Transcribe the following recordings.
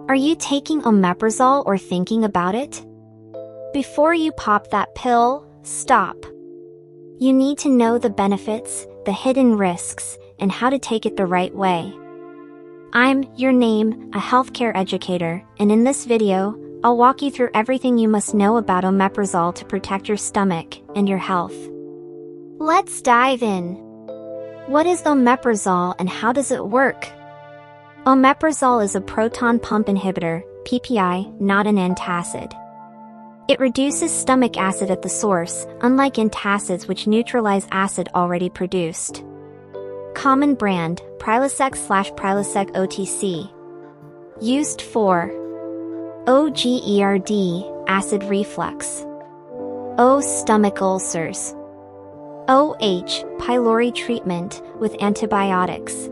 Are you taking omeprazole or thinking about it? Before you pop that pill, stop. You need to know the benefits, the hidden risks, and how to take it the right way. I'm your name, a healthcare educator, and in this video, I'll walk you through everything you must know about omeprazole to protect your stomach and your health. Let's dive in. What is omeprazole and how does it work? Omeprazole is a proton pump inhibitor, PPI, not an antacid. It reduces stomach acid at the source, unlike antacids which neutralize acid already produced. Common brand, Prilosec/Prilosec OTC. Used for GERD, acid reflux. Stomach ulcers. Pylori treatment with antibiotics.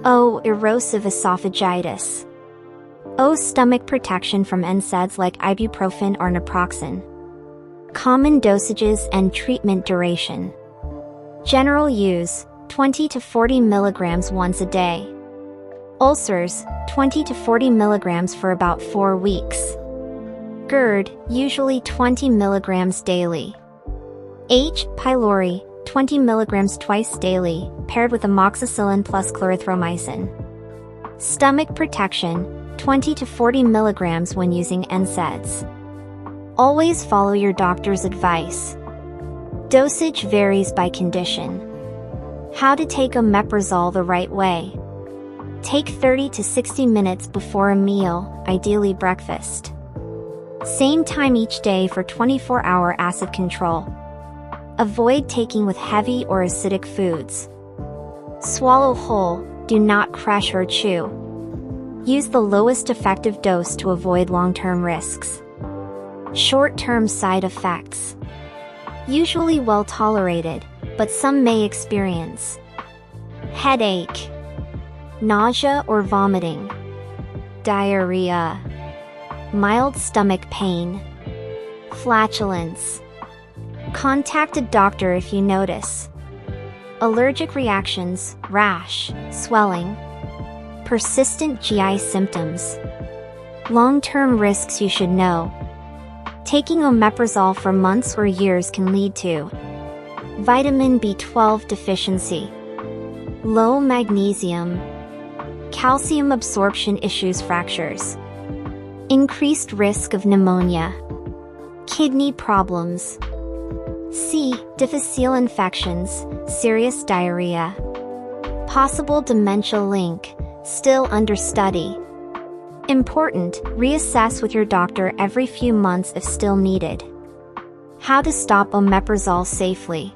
Erosive esophagitis. Stomach protection from NSAIDs like ibuprofen or naproxen. Common dosages and treatment duration. General use, 20 to 40 milligrams once a day. Ulcers, 20 to 40 milligrams for about 4 weeks. GERD, usually 20 milligrams daily. Pylori, 20 milligrams twice daily, paired with amoxicillin plus clarithromycin. Stomach protection, 20 to 40 milligrams when using NSAIDs. Always follow your doctor's advice. Dosage varies by condition. How to take omeprazole the right way. Take 30 to 60 minutes before a meal, ideally breakfast. Same time each day for 24-hour acid control. Avoid taking with heavy or acidic foods. Swallow whole, do not crush or chew. Use the lowest effective dose to avoid long-term risks. Short-term side effects. Usually well tolerated, but some may experience headache, nausea or vomiting, diarrhea, mild stomach pain, flatulence. Contact a doctor if you notice. Allergic reactions, rash, swelling, persistent GI symptoms. Long-term risks you should know. Taking omeprazole for months or years can lead to vitamin B12 deficiency, low magnesium, calcium absorption issues, fractures, increased risk of pneumonia, kidney problems, difficile infections, serious diarrhea, possible dementia link, still under study. Important, reassess with your doctor every few months if still needed. How to stop omeprazole safely.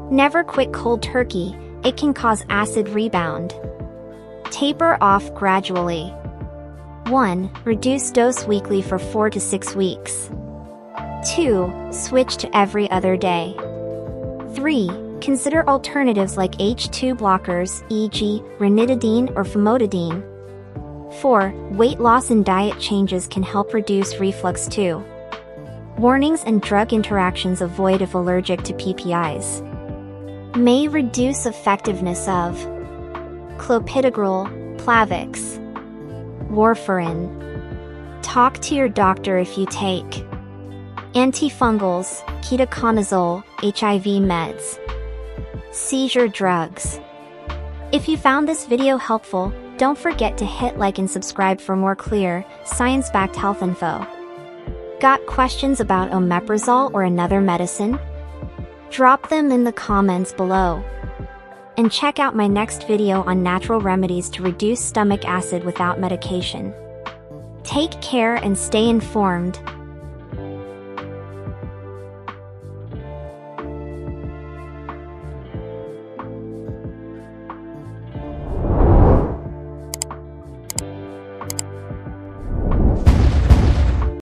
Never quit cold turkey, it can cause acid rebound. Taper off gradually. 1. Reduce dose weekly for 4 to 6 weeks. 2. Switch to every other day. 3. Consider alternatives like H2 blockers, e.g., ranitidine or famotidine. 4. Weight loss and diet changes can help reduce reflux too. Warnings and drug interactions avoid if allergic to PPIs. May reduce effectiveness of clopidogrel, Plavix, warfarin. Talk to your doctor if you take antifungals, ketoconazole, HIV meds, seizure drugs. If you found this video helpful, don't forget to hit like and subscribe for more clear, science-backed health info. Got questions about omeprazole or another medicine? Drop them in the comments below. And check out my next video on natural remedies to reduce stomach acid without medication. Take care and stay informed.